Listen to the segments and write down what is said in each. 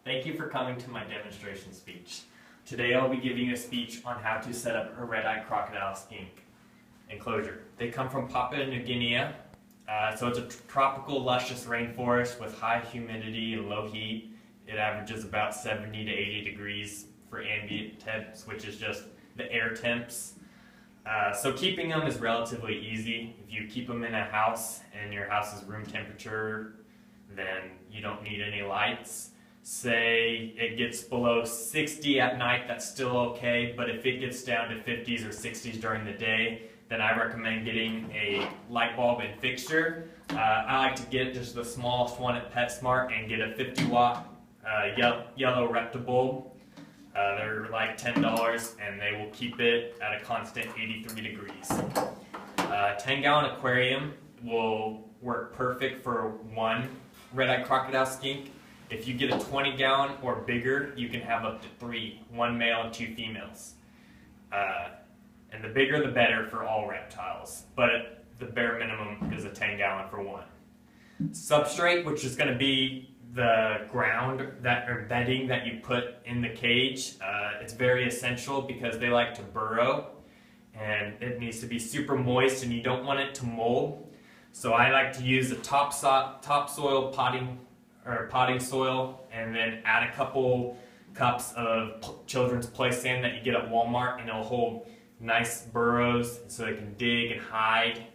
Thank you for coming to my demonstration speech. Today I'll be giving you a speech on how to set up a red-eyed crocodile skink enclosure. They come from Papua New Guinea, so it's a tropical luscious rainforest with high humidity and low heat. It averages about 70 to 80 degrees for ambient temps, which is just the air temps. So keeping them is relatively easy. If you keep them in a house and your house is room temperature, then you don't need any lights. Say it gets below 60 at night, that's still okay, but if it gets down to 50s or 60s during the day, then I recommend getting a light bulb and fixture. I like to get just the smallest one at PetSmart and get a 50 watt yellow Reptibulb. They're like $10 and they will keep it at a constant 83 degrees. 10-gallon aquarium will work perfect for one red-eyed crocodile skink. If you get a 20-gallon or bigger, you can have up to 3, 1 male and 2 females. And the bigger the better for all reptiles, but the bare minimum is a 10-gallon for one. Substrate, which is going to be the ground or bedding that you put in the cage, it's very essential because they like to burrow and it needs to be super moist and you don't want it to mold. So I like to use a topsoil potting soil and then add a couple cups of children's play sand that you get at Walmart, and it'll hold nice burrows so they can dig and hide.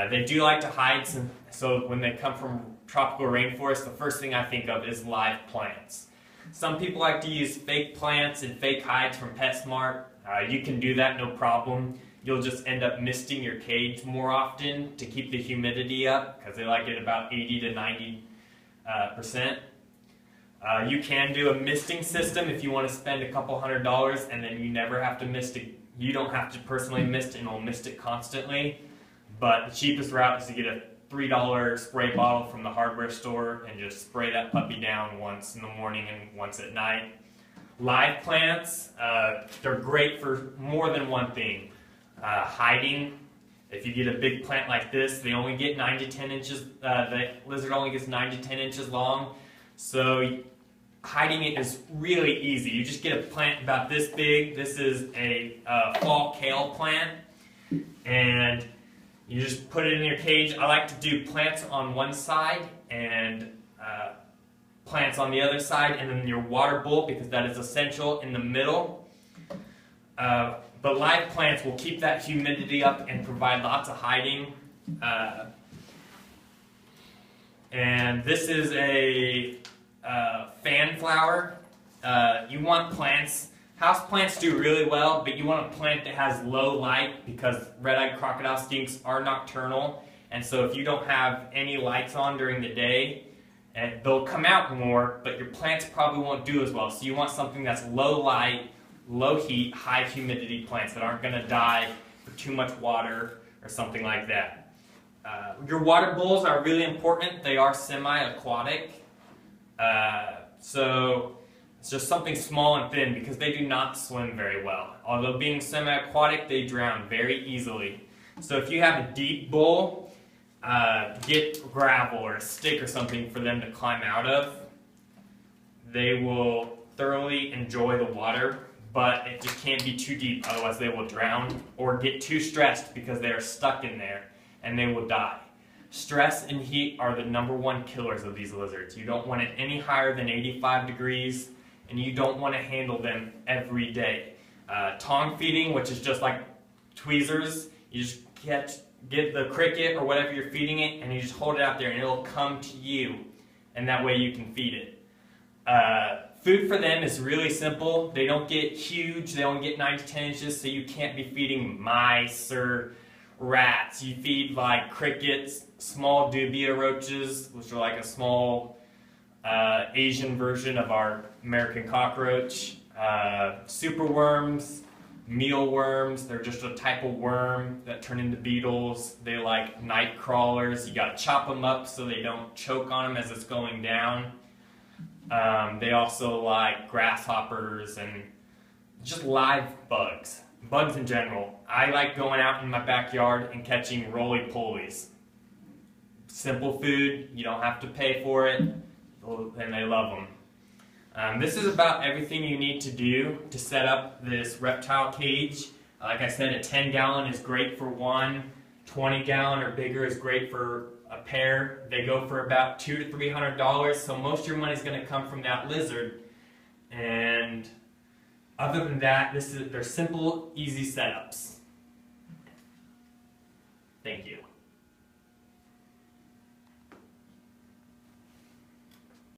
They do like to hide, so when they come from tropical rainforest, the first thing I think of is live plants. Some people like to use fake plants and fake hides from PetSmart. You can do that, no problem. You'll just end up misting your cage more often to keep the humidity up because they like it about 80 to 90%. You can do a misting system if you want to spend a couple $100 and then you never have to mist it. You don't have to personally mist it and it'll mist it constantly. But the cheapest route is to get a $3 spray bottle from the hardware store and just spray that puppy down once in the morning and once at night. Live plants, they're great for more than one thing. Hiding. If you get a big plant like this, they only get 9 to 10 inches, the lizard only gets 9 to 10 inches long. So hiding it is really easy. You just get a plant about this big. This is a fall kale plant. And you just put it in your cage. I like to do plants on one side and plants on the other side, and then your water bowl, because that is essential, in the middle. But live plants will keep that humidity up and provide lots of hiding. And this is a fan flower. You want plants, house plants do really well, but you want a plant that has low light because red-eyed crocodile skinks are nocturnal. And so if you don't have any lights on during the day, and they'll come out more, but your plants probably won't do as well. So you want something that's low light, low heat, high humidity plants that aren't going to die for too much water or something like that. Your water bowls are really important. They are semi-aquatic. So it's just something small and thin because they do not swim very well. Although being semi-aquatic, they drown very easily. So if you have a deep bowl, get gravel or a stick or something for them to climb out of. They will thoroughly enjoy the water, but it just can't be too deep, otherwise they will drown or get too stressed because they are stuck in there and they will die. Stress and heat are the #1 killers of these lizards. You don't want it any higher than 85 degrees, and you don't want to handle them every day. Tongue feeding, which is just like tweezers, you just get the cricket or whatever you're feeding it, and you just hold it out there and it'll come to you, and that way you can feed it. Food for them is really simple. They don't get huge, they only get 9 to 10 inches, so you can't be feeding mice or rats. You feed like crickets, small dubia roaches, which are like a small Asian version of our American cockroach, superworms, mealworms. They're just a type of worm that turn into beetles. They like night crawlers. You gotta chop them up so they don't choke on them as it's going down. They also like grasshoppers and just live bugs. Bugs in general. I like going out in my backyard and catching roly-polies. Simple food, you don't have to pay for it, and they love them. This is about everything you need to do to set up this reptile cage. Like I said, a 10-gallon is great for one, 20-gallon or bigger is great for a pair. They go for about $200 to $300, so most of your money is going to come from that lizard. And other than that, they're simple, easy setups. Thank you.